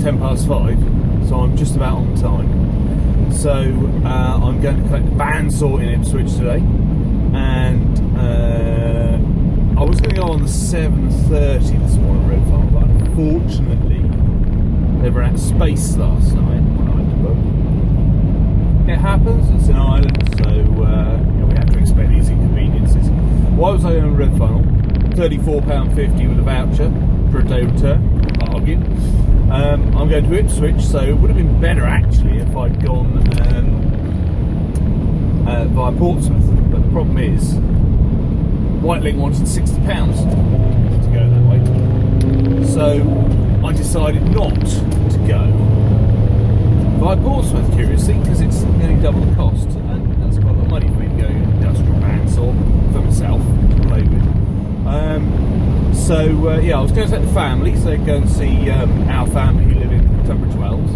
5, so I'm just about on time. So I'm going to collect the bandsaw in Ipswich today, and I was going to go on the 7:30 this morning Red Farm, but unfortunately they ran out of space last night when I went to book. It happens, it's an island, so we have to expect these inconveniences. Why was I on Red Funnel? £34.50 with a voucher for a day return. Bargain. I'm going to Ipswich, so it would have been better actually if I'd gone via Portsmouth. But the problem is, Whitelink wanted £60 to go that way, so I decided not to go via Portsmouth, curiously, because it's nearly double the cost, and that's quite a lot of money for me to go industrial bandsaw for myself to play with. I was going to take the family, so they'd go and see our family who live in Tunbridge Wells,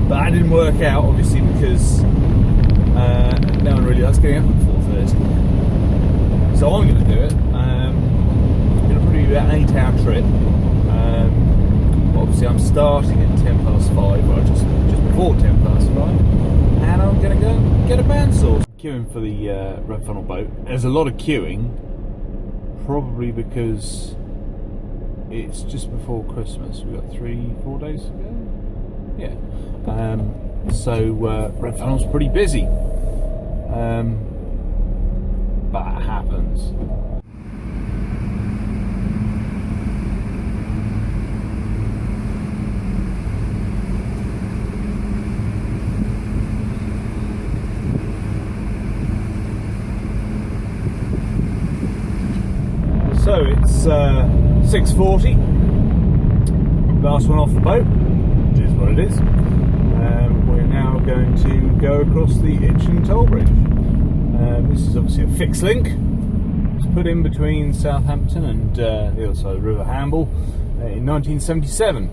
but that didn't work out, obviously, because no one really likes getting up at 4:30. So I'm going to do it. It's going to probably be about an 8-hour trip. Obviously, I'm starting at 5:10, or just before 5:10, and I'm going to go get a bandsaw. Queuing for the Red Funnel boat. There's a lot of queuing, probably because it's just before Christmas. We've got 3-4 days to go. Yeah. So Red Funnel's pretty busy. But it happens. So it's 6:40. Last one off the boat, which is what it is. We're now going to go across the Itchen Toll Bridge. This is obviously a fixed link. It was put in between Southampton and the other side of the River Hamble in 1977.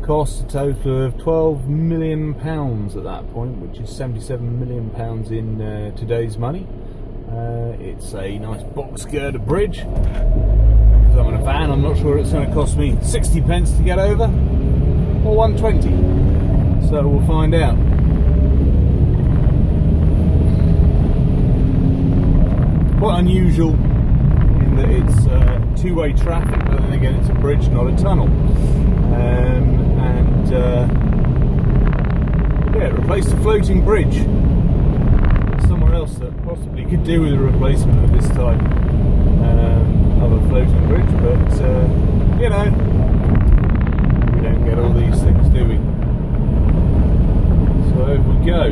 Cost a total of £12 million at that point, which is £77 million in today's money. It's a nice box girder bridge. Because I'm in a van, I'm not sure it's going to cost me 60p to get over or 120. So we'll find out. Quite unusual in that it's two-way traffic, but then again it's a bridge, not a tunnel. It replaced a floating bridge. Somewhere else that possibly could do with a replacement of this type of a floating bridge, but we don't get all these things, do we? So over we go.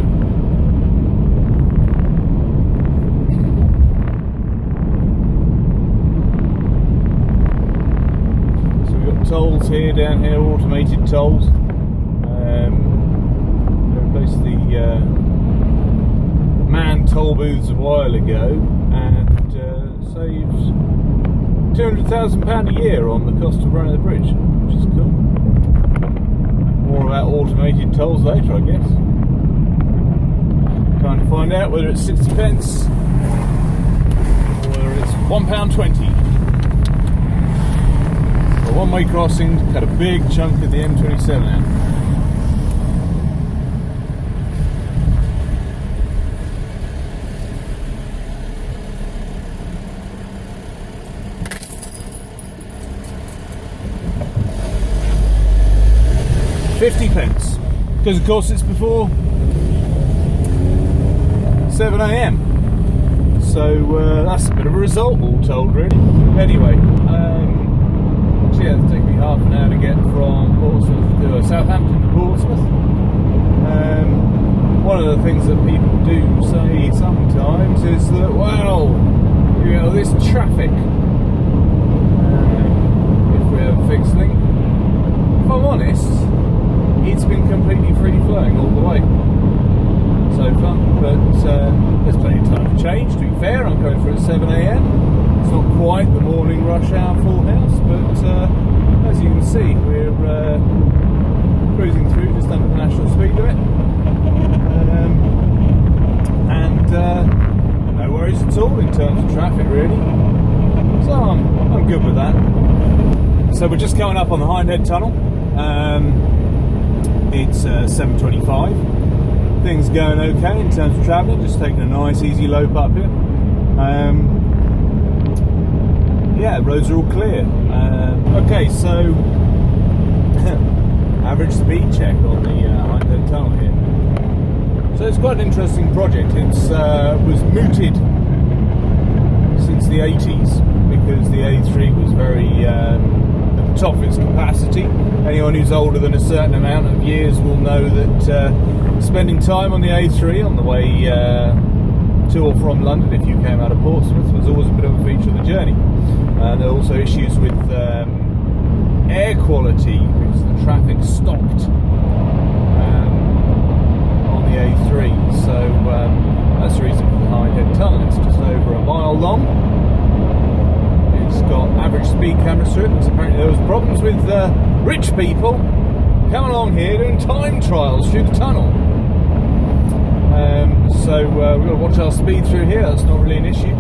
So we've got tolls here, down here, automated tolls. They replaced the manned toll booths a while ago, and saves £200,000 a year on the cost of running the bridge, which is cool. More about automated tolls later, I guess. Trying to find out whether it's 60p or whether it's £1.20. A one-way crossing, cut a big chunk of the M27 out. £50, because of course it's before 7 AM, so that's a bit of a result, all told, really. Anyway, it's taken me half an hour to get from Portsmouth to Southampton to Portsmouth. One of the things that people do say sometimes is that, well, this traffic, if we have a fixed link, if I'm honest, it's been completely free-flowing all the way so far, but there's plenty of time to change, to be fair. I'm going for at 7 AM. It's not quite the morning rush hour full house, but as you can see, we're cruising through just under the national speed limit, and no worries at all in terms of traffic, really. So I'm good with that. So we're just coming up on the Hindhead Tunnel. It's 7:25. Things going okay in terms of travelling, just taking a nice easy lope up here. Yeah, roads are all clear. Okay, so average speed check on the Hindhead Tunnel here. So it's quite an interesting project. It's was mooted since the 80s because the A3 was very at the top of its capacity. Anyone who's older than a certain amount of years will know that spending time on the A3 on the way to or from London, if you came out of Portsmouth, was always a bit of a feature of the journey. There are also issues with air quality because the traffic stopped on the A3. So that's the reason for the Hindhead Tunnel. It's just over a mile long. It's got average speed cameras through it. Because apparently there was problems with rich people coming along here doing time trials through the tunnel. So we've got to watch our speed through here. That's not really an issue.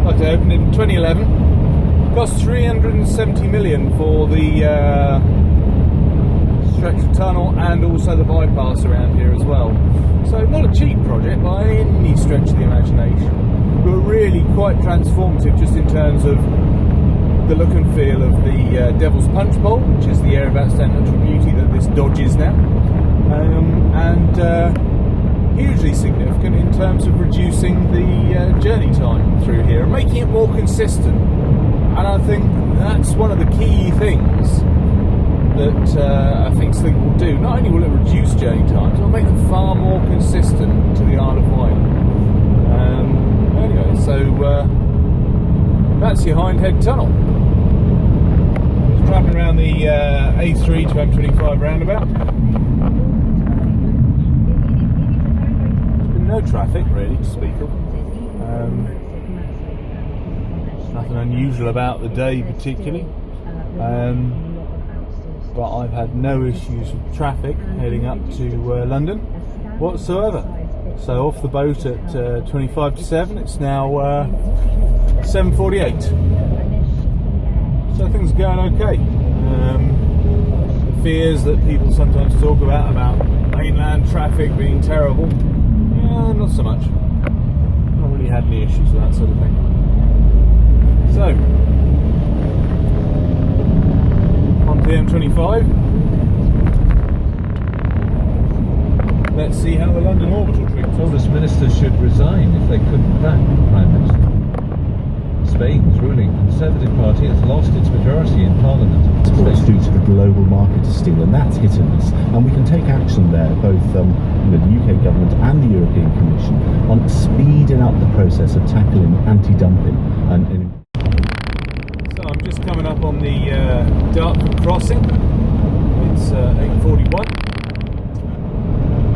Like I opened in 2011. Cost 370 million for the stretch of tunnel and also the bypass around here as well. So not a cheap project by any stretch of the imagination, but really quite transformative just in terms of the look and feel of the Devil's Punch Bowl, which is the area of outstanding natural beauty that this Dodge is now, and hugely significant in terms of reducing the journey time through here and making it more consistent. And I think that's one of the key things that I think Slink will do. Not only will it reduce journey times, it will make them far more consistent to the Isle of Wight. Anyway, so that's your Hindhead Tunnel. Just travelling around the A3 to M25 roundabout. There's been no traffic really to speak of. Nothing unusual about the day particularly, but I've had no issues with traffic heading up to London whatsoever. So off the boat at 25 to 7, it's now 7:48. So things are going okay. The fears that people sometimes talk about mainland traffic being terrible, not so much. Not really had any issues with that sort of thing. So, on to the M25. Let's see how the London Orbital treats us. Oldest ministers should resign if they couldn't back the Prime Minister. Spain's ruling Conservative Party has lost its majority in Parliament. Exports due to the global market of steel, and that's hitting us. And we can take action there, both the UK government and the European Commission, on speeding up the process of tackling anti-dumping and So I'm just coming up on the Dartford crossing. It's 8:41.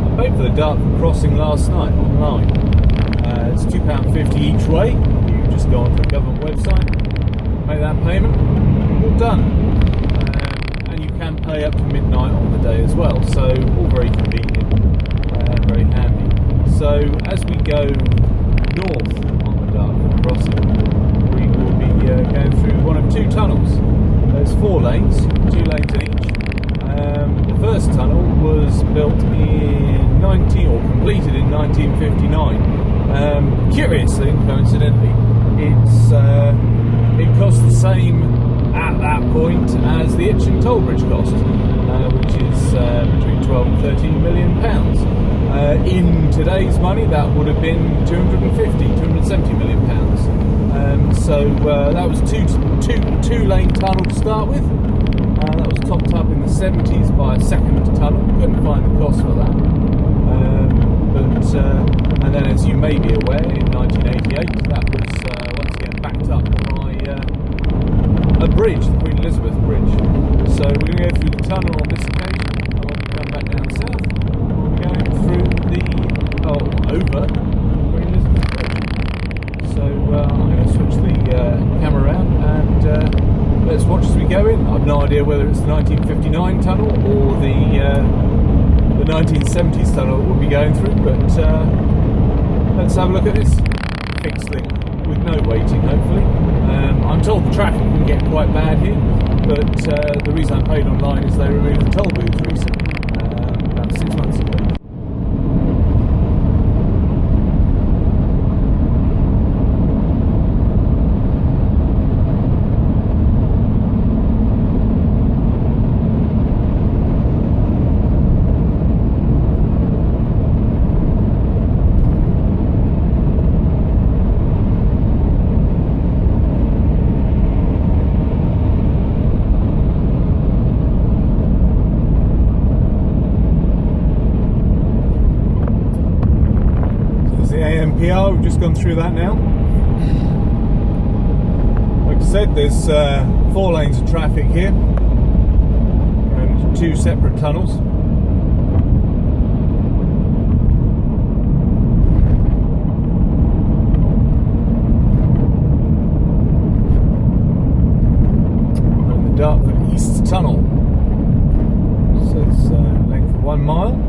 I paid for the Dartford crossing last night online. It's £2.50 each way. You just go onto the government website, make that payment, all done. And you can pay up to midnight on the day as well. So all very convenient and very handy. So as we go north on the Dartford crossing, we will be going through one of two tunnels. There's 4 lanes, 2 lanes in each. The first tunnel was built in completed in 1959. Curiously and coincidentally, it cost the same at that point as the Itchen Toll Bridge cost, which is between 12 and 13 million pounds. In today's money, that would have been 270 million pounds. So that was two-lane tunnel to start with. That was topped up in the 70s by a second tunnel. Couldn't find the cost for that. And then, as you may be aware, in 1988, that was once again backed up by a bridge, the Queen Elizabeth Bridge. So we're going to go through the tunnel on this occasion. I won't be going back down south. We're going through over Queen Elizabeth Bridge. So I'm going to switch the camera around and let's watch as we go in. I've no idea whether it's the 1959 tunnel or the 1970s tunnel we'll be going through, but let's have a look at this fixed thing with no waiting, hopefully. I'm told the traffic can get quite bad here. But the reason I paid online is they removed the toll booth recently, about 6 months ago. AMPR, we've just gone through that now. Like I said, there's 4 lanes of traffic here and 2 separate tunnels. And the Dartford East Tunnel says length of 1 mile.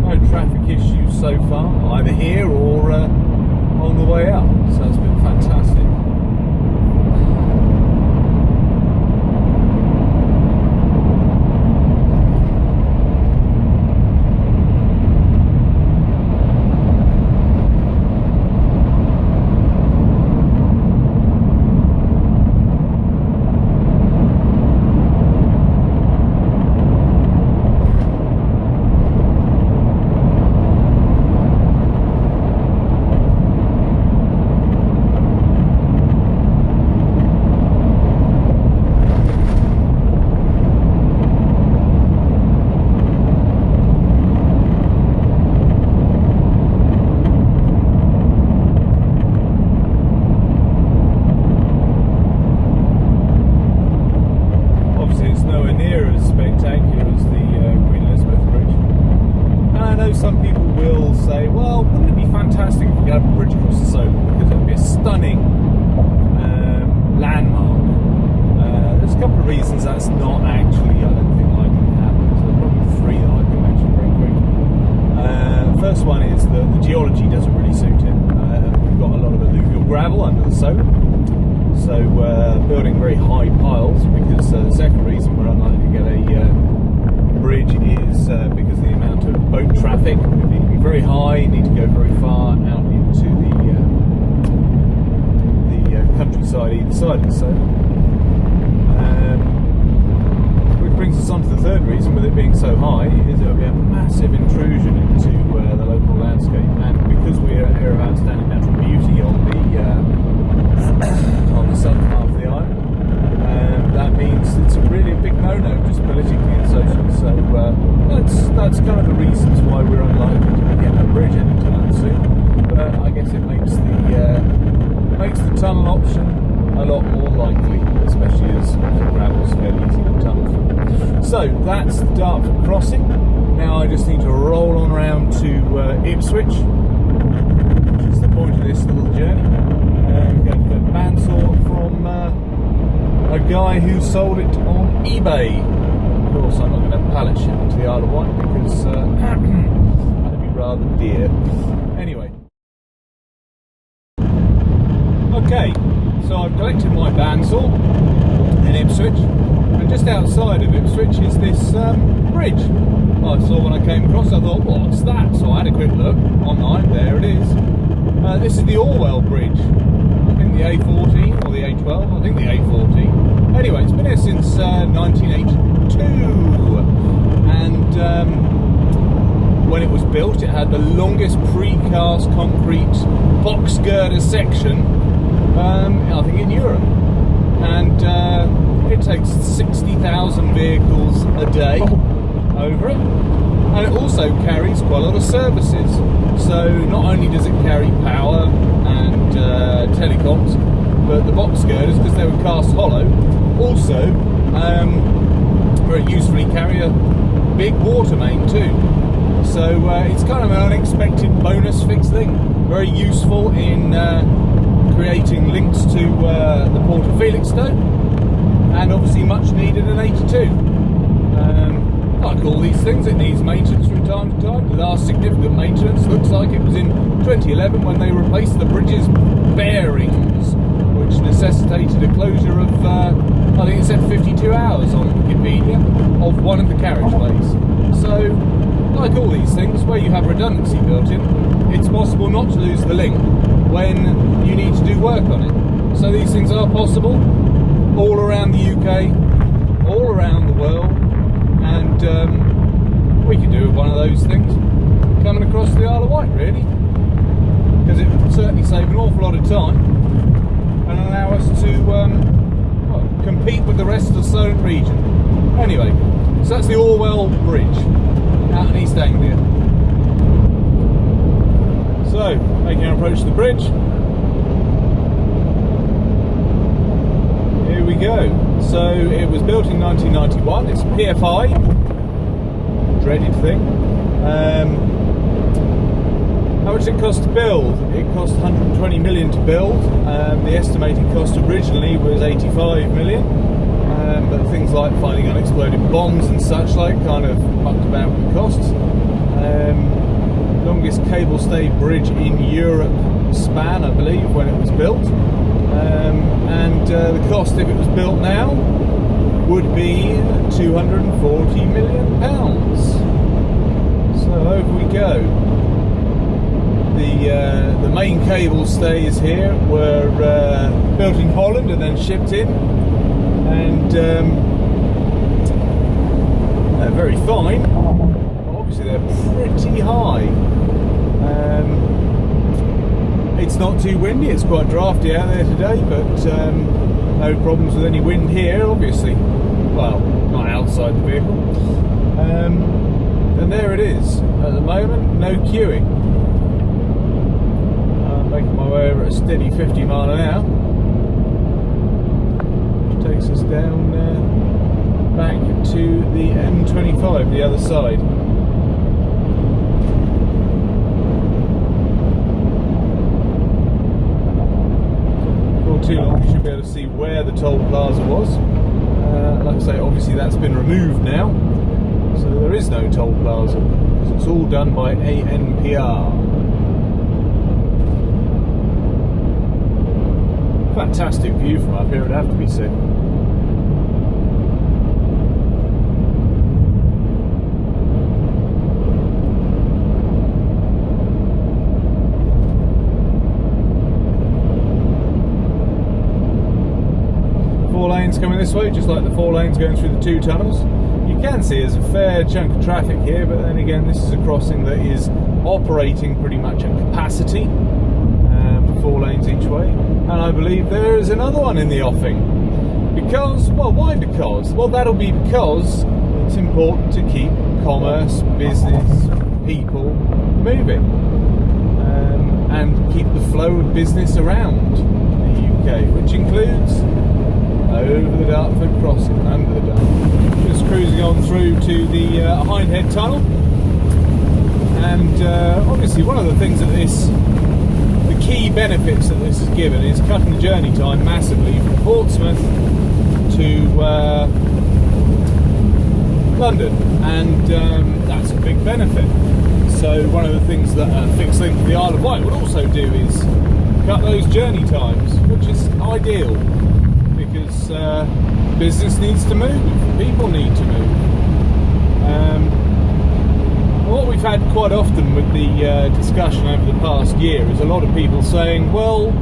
No traffic issues so far, either here or on the way up, so it's been fantastic. Some people will say, well, wouldn't it be fantastic if we could have a bridge across the Solent, because it would be a stunning landmark. There's a couple of reasons that's not actually, I don't think, likely to happen. So there's probably 3 that I can mention very quickly. First one is the geology doesn't really suit it. We've got a lot of alluvial gravel under the Solent, so building very high piles, because the second reason we're unlikely to get a bridge is because the amount of boat traffic would need to be very high, you need to go very far out into the countryside either side of the Solent. Which brings us on to the third reason, with it being so high, is it will be a massive intrusion into the local landscape, and because we're an area of outstanding natural beauty on the southern half of the island, that means it's really a big no-no, just politically and socially. So that's kind of the reasons why we're unlikely to get a bridge anytime soon. But I guess it makes the tunnel option a lot more likely, especially as gravel's fairly easy to tunnel through. So that's the Dartford crossing. Now I just need to roll on around to Ipswich, which is the point of this little journey. We're going to get Bandsaw from a guy who sold it on eBay. Of course, I'm not going to pallet ship it to the Isle of Wight because that'd be rather dear. Anyway. Okay, so I've collected my bandsaw in Ipswich, and just outside of Ipswich is this bridge. I saw when I came across, I thought, what's that? So I had a quick look online, there it is. This is the Orwell Bridge. I think the A14 or the A12, I think the A14. Anyway, it's been here since 1982, and when it was built, it had the longest precast concrete box girder section, I think, in Europe, and it takes 60,000 vehicles a day over it, and it also carries quite a lot of services. So not only does it carry power and telecoms, but the box girders, because they were cast hollow, also very usefully carry a big water main too. So it's kind of an unexpected bonus fixed thing. Very useful in creating links to the port of Felixstowe, and obviously much needed in 82. Like all these things, it needs maintenance from time to time. The last significant maintenance looks like like it was in 2011 when they replaced the bridge's bearings, which necessitated a closure of, I think it said 52 hours on Wikipedia, of one of the carriageways. So, like all these things, where you have redundancy built in, it's possible not to lose the link when you need to do work on it. So these things are possible all around the UK, all around the world, and we could do one of those things coming across the Isle of Wight, really, because it would certainly save an awful lot of time and allow us to well, compete with the rest of the Solent region. Anyway, so that's the Orwell Bridge out in East Anglia. So, making our approach to the bridge. Here we go. So, it was built in 1991. It's PFI. Dreaded thing. How much did it cost to build? It cost 120 million to build. The estimated cost originally was 85 million. But things like finding unexploded bombs and such like kind of mucked about with the costs. Longest cable stayed bridge in Europe span, I believe, when it was built. And the cost, if it was built now, would be £240 million. So over we go. The main cable stays here were built in Holland and then shipped in, and they're very fine. Obviously they're pretty high. It's not too windy, it's quite drafty out there today, but no problems with any wind here, obviously. Well, not outside the vehicle. And there it is. At the moment, no queuing. I'm making my way over at a steady 50 mile an hour, which takes us down back to the M25, the other side. Too long, you should be able to see where the toll plaza was. Like I say, obviously that's been removed now, so there is no toll plaza because it's all done by ANPR. Fantastic view from up here, it would have to be said. Lanes coming this way, just like the 4 lanes going through the 2 tunnels. You can see there's a fair chunk of traffic here, but then again, this is a crossing that is operating pretty much at capacity, 4 lanes each way, and I believe there is another one in the offing. Because, well, why because? Well, that'll be because it's important to keep commerce, business, people moving, and keep the flow of business around the UK, which includes over the Dartford crossing, under the Dartford. Just cruising on through to the Hindhead Tunnel, and obviously one of the things that the key benefits that this has given is cutting the journey time massively from Portsmouth to London, and that's a big benefit. So one of the things that a fixed link to the Isle of Wight would also do is cut those journey times, which is ideal. Because business needs to move, people need to move. What we've had quite often with the discussion over the past year is a lot of people saying, well,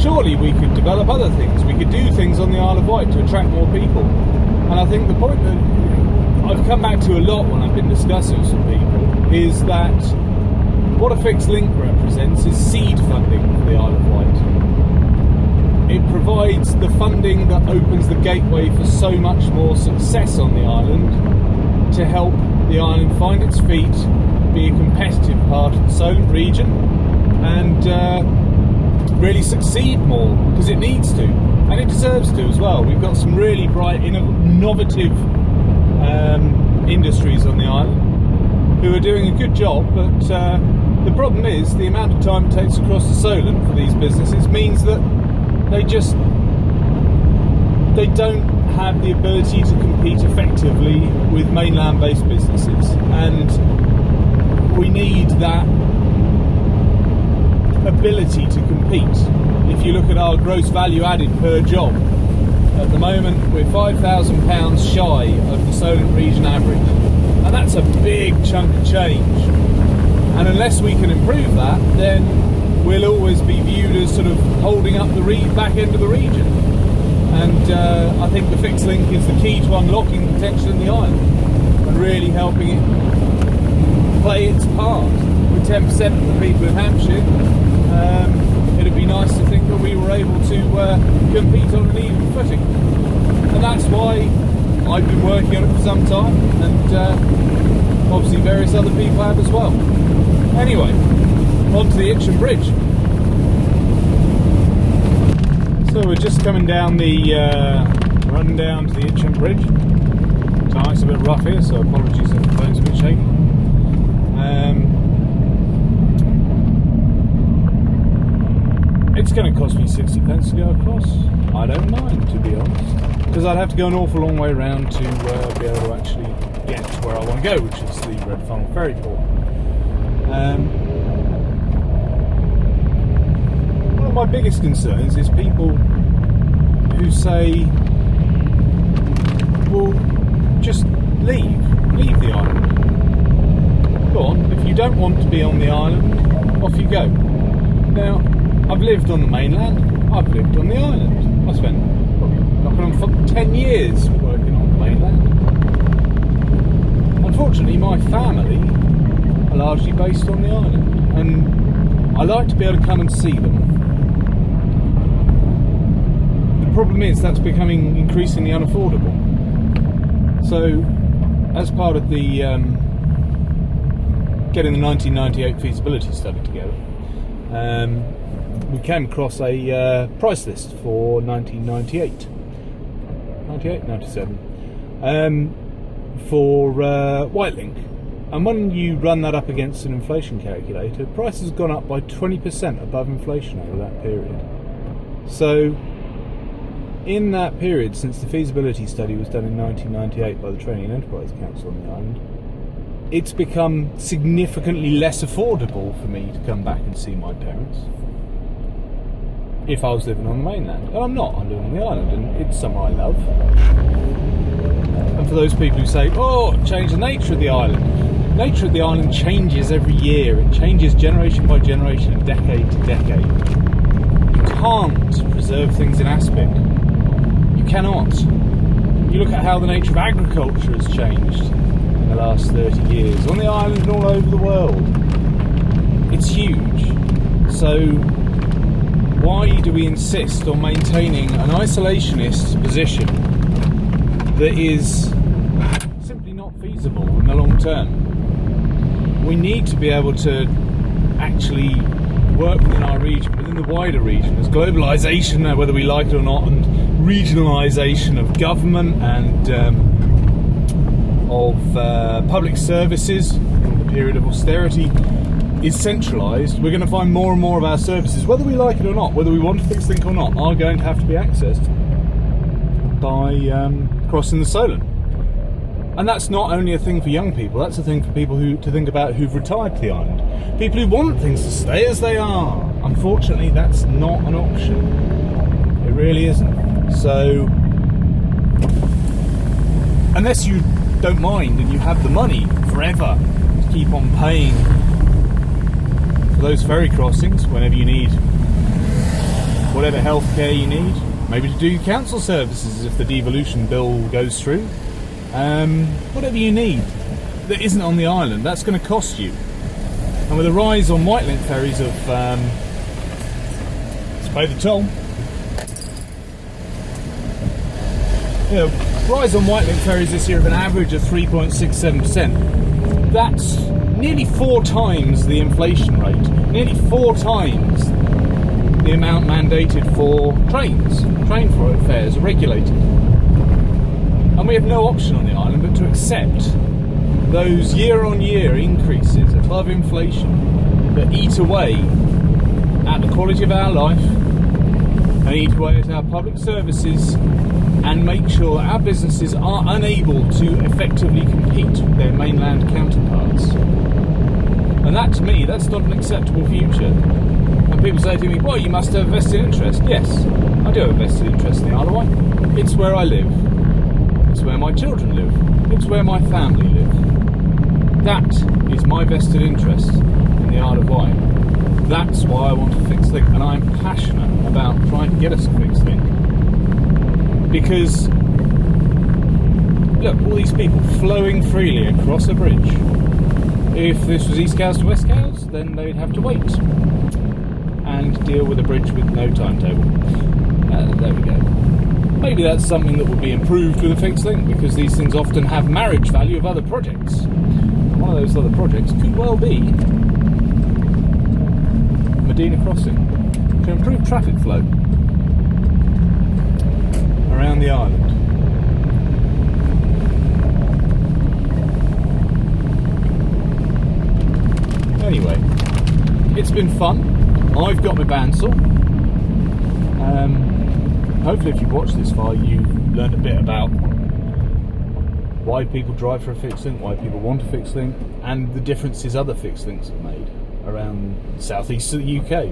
surely we could develop other things, we could do things on the Isle of Wight to attract more people. And I think the point that I've come back to a lot when I've been discussing with some people is that what a fixed link represents is seed funding for the Isle of Wight. It provides the funding that opens the gateway for so much more success on the island, to help the island find its feet, be a competitive part of the Solent region, and really succeed more, because it needs to, and it deserves to as well. We've got some really bright, innovative industries on the island who are doing a good job, but the problem is the amount of time it takes across the Solent for these businesses means that they don't have the ability to compete effectively with mainland-based businesses, and we need that ability to compete. If you look at our gross value added per job, at the moment we're £5,000 shy of the Solent region average, and that's a big chunk of change. And unless we can improve that, then we'll always be viewed as sort of holding up the back end of the region. And I think the fixed link is the key to unlocking potential in the island and really helping it play its part. With 10% of the people in Hampshire, it'd be nice to think that we were able to compete on an even footing. And that's why I've been working on it for some time, and obviously various other people have as well. Anyway, on to the Itchen Bridge. So we're just coming down the run down to the Itchen Bridge. Tonight's a bit rough here, so apologies if the phone's a bit shaky. It's going to cost me 60 pence to go across. I don't mind, to be honest, because I'd have to go an awful long way round to be able to actually get to where I want to go, which is the Red Funnel Ferry Port. One of my biggest concerns is people who say, well, just leave the island. Go on, if you don't want to be on the island, off you go. Now, I've lived on the mainland, I've lived on the island. I spent probably knocking on 10 years working on the mainland. Unfortunately, my family are largely based on the island, and I like to be able to come and see them. The problem is that's becoming increasingly unaffordable. So, as part of the getting the 1998 feasibility study together, we came across a price list for 1998, 97, for Whitelink. And when you run that up against an inflation calculator, price has gone up by 20% above inflation over that period. So, in that period, since the feasibility study was done in 1998 by the Training and Enterprise Council on the island, it's become significantly less affordable for me to come back and see my parents if I was living on the mainland. And I'm not, I'm living on the island, and it's somewhere I love. And for those people who say, oh, change the nature of the island. Nature of the island changes every year. It changes generation by generation and decade to decade. You can't preserve things in aspic. You cannot. You look at how the nature of agriculture has changed in the last 30 years on the island and all over the world. It's huge. So why do we insist on maintaining an isolationist position that is simply not feasible in the long term? We need to be able to actually work within our region, within the wider region. There's globalisation, whether we like it or not, and regionalisation of government and of public services in the period of austerity is centralised. We're going to find more and more of our services, whether we like it or not, whether we want to fix things or not, are going to have to be accessed by crossing the Solent. And that's not only a thing for young people, that's a thing for people to think about who've retired to the island. People who want things to stay as they are. Unfortunately, that's not an option. It really isn't. So, unless you don't mind and you have the money forever to keep on paying for those ferry crossings whenever you need whatever healthcare you need, maybe to do council services if the devolution bill goes through, whatever you need that isn't on the island, that's going to cost you. And with the rise on Whitelink ferries of let's pay the toll. Rise on Whitelink ferries this year of an average of 3.67%. That's nearly 4 times the inflation rate, nearly 4 times the amount mandated for trains. Train fares are regulated. And we have no option on the island but to accept those year-on-year increases above inflation that eat away at the quality of our life and eat away at our public services and make sure that our businesses are unable to effectively compete with their mainland counterparts. And that, to me, that's not an acceptable future. And People say to me, well, you must have a vested interest. Yes, I do have a vested interest in the Isle of Wight. It's where I live. It's where my children live. It's where my family live. That is my vested interest in the Isle of Wight. That's why I want a fixed link, and I'm passionate about trying to get us a fixed link. Because, look, all these people flowing freely across a bridge. If this was East Cowes to West Cowes, then they'd have to wait and deal with a bridge with no timetable. There we go. Maybe that's something that would be improved with a fixed link, because these things often have marriage value of other projects. One of those other projects could well be Medina Crossing, to improve traffic flow around the island. Anyway, it's been fun. I've got my bandsaw. Hopefully if you've watched this far, you've learned a bit about why people drive for a fixed link, why people want a fixed link, and the differences other fixed links have made around the southeast of the UK.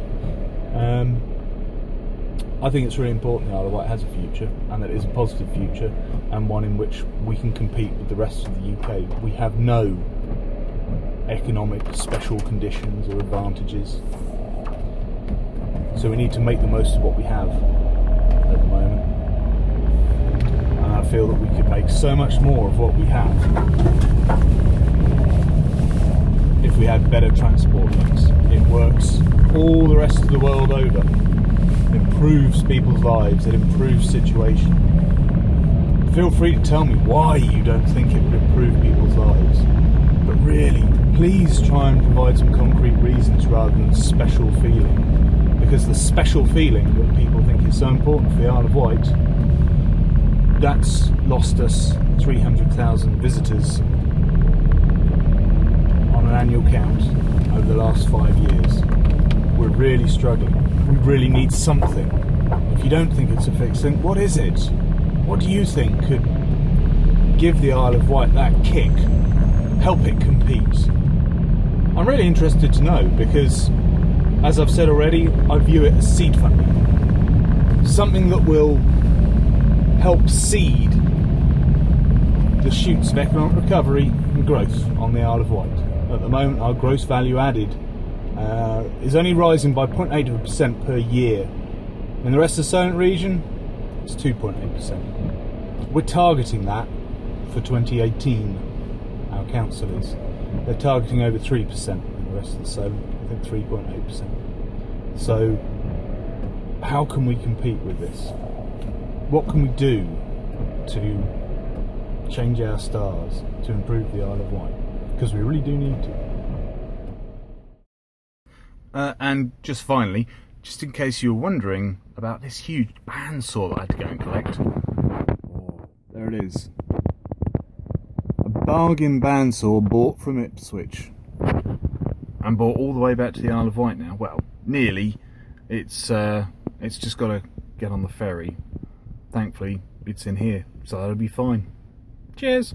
I think it's really important the Isle of Wight has a future, and that it is a positive future, and one in which we can compete with the rest of the UK. We have no economic special conditions or advantages, so we need to make the most of what we have at the moment. And I feel that we could make so much more of what we have if we had better transport links. It works all the rest of the world over. It improves people's lives, it improves situation. Feel free to tell me why you don't think it would improve people's lives, but really, please try and provide some concrete reasons rather than special feeling, because the special feeling that people think is so important for the Isle of Wight, that's lost us 300,000 visitors on an annual count over the last 5 years. We're really struggling. We really need something. If you don't think it's a fixed link, what is it? What do you think could give the Isle of Wight that kick? Help it compete? I'm really interested to know, because, as I've said already, I view it as seed funding. Something that will help seed the shoots of economic recovery and growth on the Isle of Wight. At the moment, our gross value added is only rising by 0.8% per year. In the rest of the Solent region, it's 2.8%. We're targeting that for 2018, our council is. They're targeting over 3% in the rest of the Solent, I think 3.8%. So, how can we compete with this? What can we do to change our stars, to improve the Isle of Wight? Because we really do need to. And just finally, just in case you were wondering about this huge bandsaw that I had to go and collect. Oh, there it is. A bargain bandsaw bought from Ipswich and brought all the way back to the Isle of Wight now. Well, nearly. It's just got to get on the ferry. Thankfully, it's in here, so that'll be fine. Cheers!